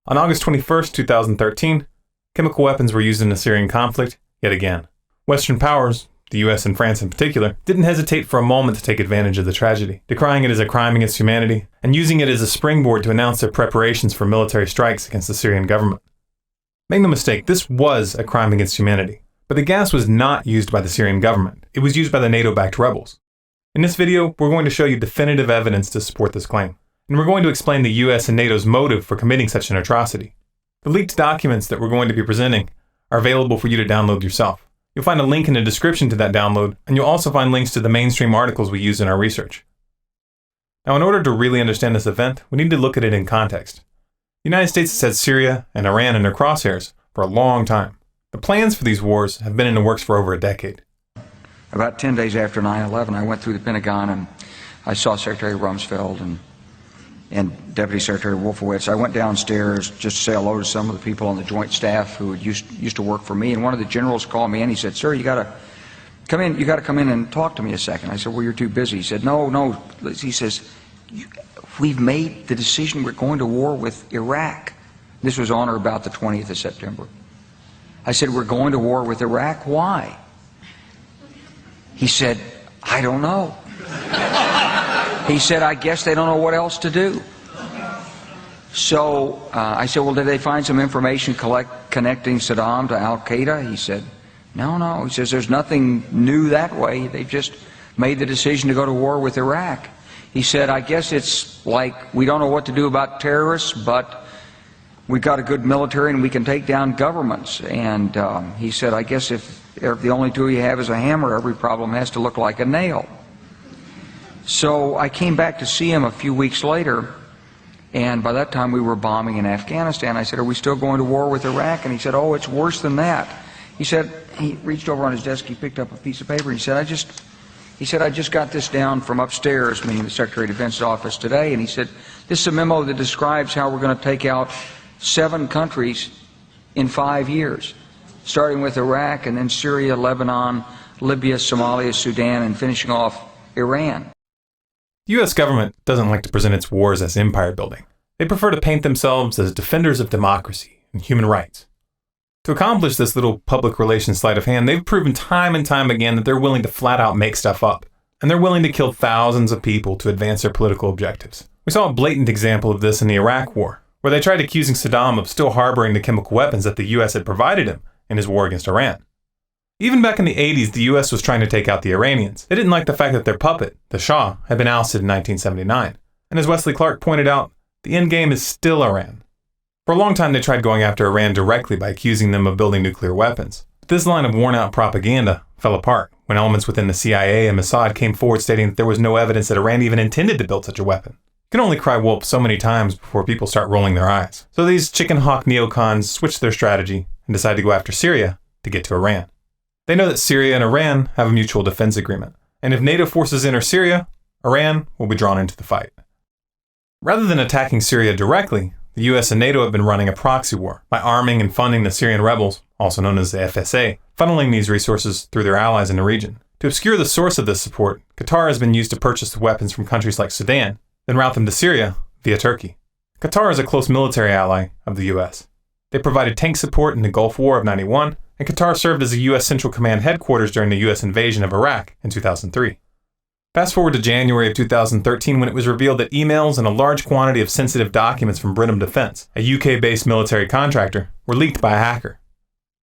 On August 21st, 2013, chemical weapons were used in the Syrian conflict yet again. Western powers, the US and France in particular, didn't hesitate for a moment to take advantage of the tragedy, decrying it as a crime against humanity and using it as a springboard to announce their preparations for military strikes against the Syrian government. Make no mistake, this was a crime against humanity, but the gas was not used by the Syrian government. It was used by the NATO-backed rebels. In this video, we're going to show you definitive evidence to support this claim, and we're going to explain the US and NATO's motive for committing such an atrocity. The leaked documents that we're going to be presenting are available for you to download yourself. You'll find a link in the description to that download, and you'll also find links to the mainstream articles we use in our research. Now, in order to really understand this event, we need to look at it in context. The United States has had Syria and Iran in their crosshairs for a long time. The plans for these wars have been in the works for over a decade. About 10 days after 9/11, I went through the Pentagon and I saw Secretary Rumsfeld and Deputy Secretary Wolfowitz. I went downstairs just to say hello to some of the people on the Joint Staff who used to work for me, and one of the generals called me and he said, "Sir, you got to come in. You got to come in and talk to me a second." I said, "Well, you're too busy." He said, "No." He says, "We've made the decision. We're going to war with Iraq." This was on or about the 20th of September. I said, "We're going to war with Iraq. Why?" He said, "I don't know." He said, "I guess they don't know what else to do." So I said, "Well, did they find some information connecting Saddam to Al-Qaeda?" He said, No. He says, "There's nothing new that way. They've just made the decision to go to war with Iraq." He said, "I guess it's like we don't know what to do about terrorists, but we've got a good military and we can take down governments." And he said, "I guess if the only tool you have is a hammer, every problem has to look like a nail." So I came back to see him a few weeks later, and by that time we were bombing in Afghanistan. I said, "Are we still going to war with Iraq?" And he said, "Oh, it's worse than that." He said, he reached over on his desk, he picked up a piece of paper, and he said, I just got this down from upstairs," meaning the Secretary of Defense's office today, and he said, "This is a memo that describes how we're going to take out 7 countries in 5 years, starting with Iraq and then Syria, Lebanon, Libya, Somalia, Sudan, and finishing off Iran." The US government doesn't like to present its wars as empire building. They prefer to paint themselves as defenders of democracy and human rights. To accomplish this little public relations sleight of hand, they've proven time and time again that they're willing to flat out make stuff up, and they're willing to kill thousands of people to advance their political objectives. We saw a blatant example of this in the Iraq War, where they tried accusing Saddam of still harboring the chemical weapons that the US had provided him in his war against Iran. Even back in the 80s, the US was trying to take out the Iranians. They didn't like the fact that their puppet, the Shah, had been ousted in 1979. And as Wesley Clark pointed out, the end game is still Iran. For a long time, they tried going after Iran directly by accusing them of building nuclear weapons. But this line of worn-out propaganda fell apart when elements within the CIA and Assad came forward stating that there was no evidence that Iran even intended to build such a weapon. You can only cry wolf so many times before people start rolling their eyes. So these chicken hawk neocons switched their strategy and decided to go after Syria to get to Iran. They know that Syria and Iran have a mutual defense agreement, and if NATO forces enter Syria, Iran will be drawn into the fight. Rather than attacking Syria directly, the US and NATO have been running a proxy war by arming and funding the Syrian rebels, also known as the FSA, funneling these resources through their allies in the region. To obscure the source of this support, Qatar has been used to purchase the weapons from countries like Sudan, then route them to Syria via Turkey. Qatar is a close military ally of the US. They provided tank support in the Gulf War of '91, and Qatar served as a US Central Command headquarters during the US invasion of Iraq in 2003. Fast forward to January of 2013 when it was revealed that emails and a large quantity of sensitive documents from Brenham Defense, a UK-based military contractor, were leaked by a hacker.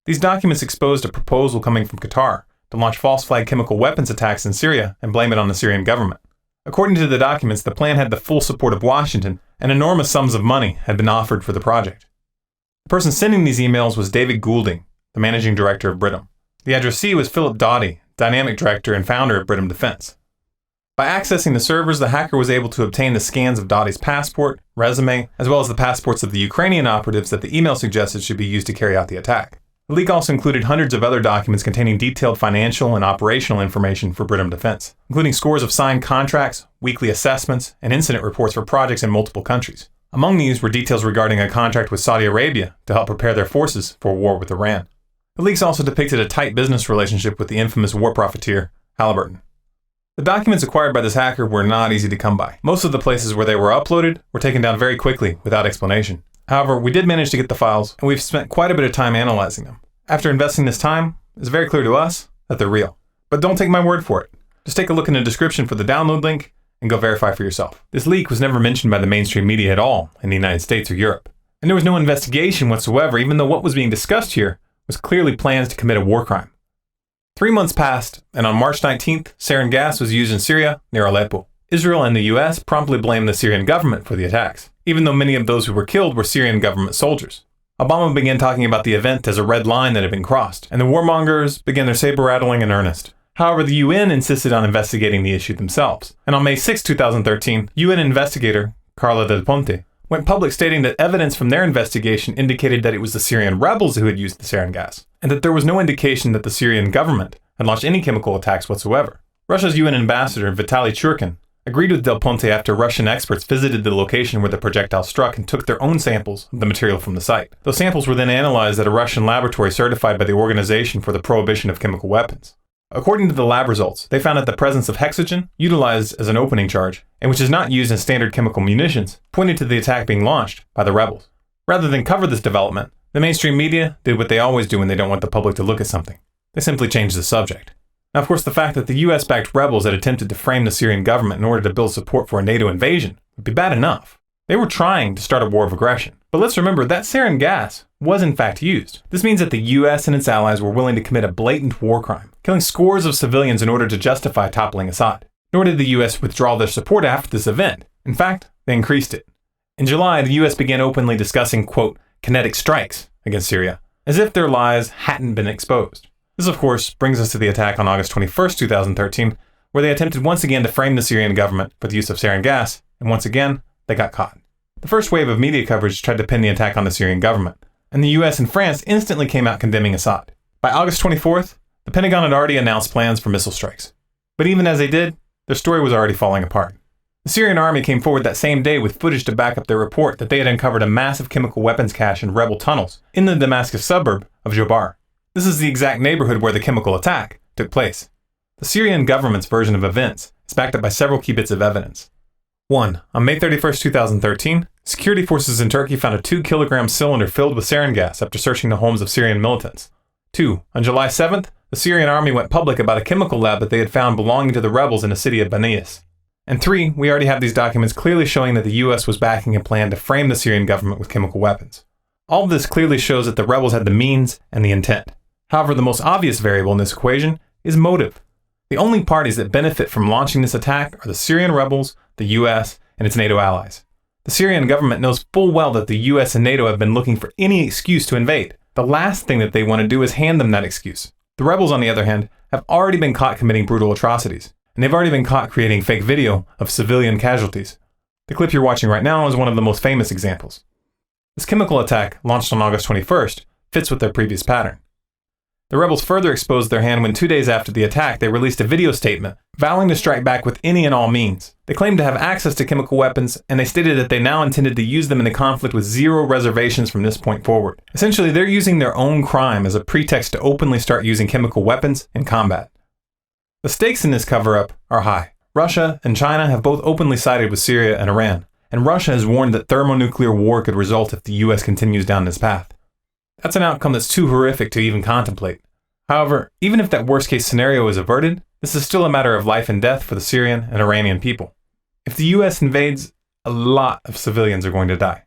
These documents exposed a proposal coming from Qatar to launch false flag chemical weapons attacks in Syria and blame it on the Syrian government. According to the documents, the plan had the full support of Washington, and enormous sums of money had been offered for the project. The person sending these emails was David Goulding, the managing director of Brenham. The addressee was Philip Doughty, dynamic director and founder of Brenham Defense. By accessing the servers, the hacker was able to obtain the scans of Doughty's passport, resume, as well as the passports of the Ukrainian operatives that the email suggested should be used to carry out the attack. The leak also included hundreds of other documents containing detailed financial and operational information for Brenham Defense, including scores of signed contracts, weekly assessments, and incident reports for projects in multiple countries. Among these were details regarding a contract with Saudi Arabia to help prepare their forces for a war with Iran. The leaks also depicted a tight business relationship with the infamous war profiteer, Halliburton. The documents acquired by this hacker were not easy to come by. Most of the places where they were uploaded were taken down very quickly without explanation. However, we did manage to get the files, and we've spent quite a bit of time analyzing them. After investing this time, it's very clear to us that they're real. But don't take my word for it. Just take a look in the description for the download link and go verify for yourself. This leak was never mentioned by the mainstream media at all in the United States or Europe. And there was no investigation whatsoever, even though what was being discussed here was clearly plans to commit a war crime. 3 months passed, and on March 19th, sarin gas was used in Syria near Aleppo. Israel and the US promptly blamed the Syrian government for the attacks, even though many of those who were killed were Syrian government soldiers. Obama began talking about the event as a red line that had been crossed, and the warmongers began their saber-rattling in earnest. However, the UN insisted on investigating the issue themselves, and on May 6, 2013, UN investigator Carla Del Ponte went public stating that evidence from their investigation indicated that it was the Syrian rebels who had used the sarin gas, and that there was no indication that the Syrian government had launched any chemical attacks whatsoever. Russia's UN ambassador Vitaly Churkin agreed with Del Ponte after Russian experts visited the location where the projectile struck and took their own samples of the material from the site. Those samples were then analyzed at a Russian laboratory certified by the Organization for the Prohibition of Chemical Weapons. According to the lab results, they found that the presence of hexogen, utilized as an opening charge, and which is not used in standard chemical munitions, pointed to the attack being launched by the rebels. Rather than cover this development, the mainstream media did what they always do when they don't want the public to look at something. They simply changed the subject. Now, of course, the fact that the US-backed rebels had attempted to frame the Syrian government in order to build support for a NATO invasion would be bad enough. They were trying to start a war of aggression. But let's remember that sarin gas was in fact used. This means that the US and its allies were willing to commit a blatant war crime, killing scores of civilians in order to justify toppling Assad. Nor did the US withdraw their support after this event. In fact, they increased it. In July, the US began openly discussing, quote, kinetic strikes against Syria, as if their lies hadn't been exposed. This, of course, brings us to the attack on August 21st, 2013, where they attempted once again to frame the Syrian government for the use of sarin gas, and once again, they got caught. The first wave of media coverage tried to pin the attack on the Syrian government, and the US and France instantly came out condemning Assad. By August 24th, the Pentagon had already announced plans for missile strikes. But even as they did, their story was already falling apart. The Syrian army came forward that same day with footage to back up their report that they had uncovered a massive chemical weapons cache in rebel tunnels in the Damascus suburb of Jobar. This is the exact neighborhood where the chemical attack took place. The Syrian government's version of events is backed up by several key bits of evidence. 1. On May 31st, 2013, security forces in Turkey found a 2-kilogram cylinder filled with sarin gas after searching the homes of Syrian militants. 2. On July 7th, the Syrian army went public about a chemical lab that they had found belonging to the rebels in the city of Banias. And 3. We already have these documents clearly showing that the US was backing a plan to frame the Syrian government with chemical weapons. All of this clearly shows that the rebels had the means and the intent. However, the most obvious variable in this equation is motive. The only parties that benefit from launching this attack are the Syrian rebels, the US, and its NATO allies. The Syrian government knows full well that the US and NATO have been looking for any excuse to invade. The last thing that they want to do is hand them that excuse. The rebels, on the other hand, have already been caught committing brutal atrocities, and they've already been caught creating fake video of civilian casualties. The clip you're watching right now is one of the most famous examples. This chemical attack, launched on August 21st, fits with their previous pattern. The rebels further exposed their hand when 2 days after the attack they released a video statement vowing to strike back with any and all means. They claimed to have access to chemical weapons, and they stated that they now intended to use them in the conflict with zero reservations from this point forward. Essentially, they're using their own crime as a pretext to openly start using chemical weapons in combat. The stakes in this cover-up are high. Russia and China have both openly sided with Syria and Iran, and Russia has warned that thermonuclear war could result if the US continues down this path. That's an outcome that's too horrific to even contemplate. However, even if that worst-case scenario is averted, this is still a matter of life and death for the Syrian and Iranian people. If the US invades, a lot of civilians are going to die.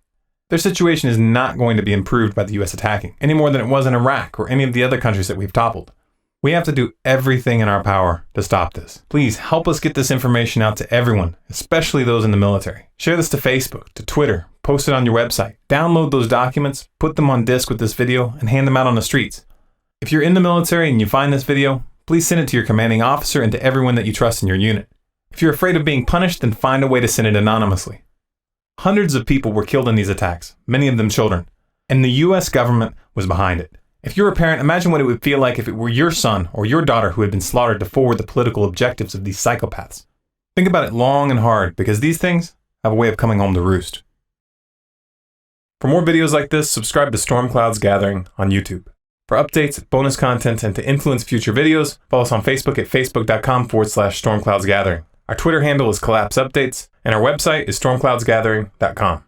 Their situation is not going to be improved by the US attacking, any more than it was in Iraq or any of the other countries that we've toppled. We have to do everything in our power to stop this. Please help us get this information out to everyone, especially those in the military. Share this to Facebook, to Twitter, post it on your website. Download those documents, put them on disk with this video, and hand them out on the streets. If you're in the military and you find this video, please send it to your commanding officer and to everyone that you trust in your unit. If you're afraid of being punished, then find a way to send it anonymously. Hundreds of people were killed in these attacks, many of them children, and the US government was behind it. If you're a parent, imagine what it would feel like if it were your son or your daughter who had been slaughtered to forward the political objectives of these psychopaths. Think about it long and hard, because these things have a way of coming home to roost. For more videos like this, subscribe to Storm Clouds Gathering on YouTube. For updates, bonus content, and to influence future videos, follow us on Facebook at facebook.com/stormcloudsgathering. Our Twitter handle is Collapse Updates, and our website is stormcloudsgathering.com.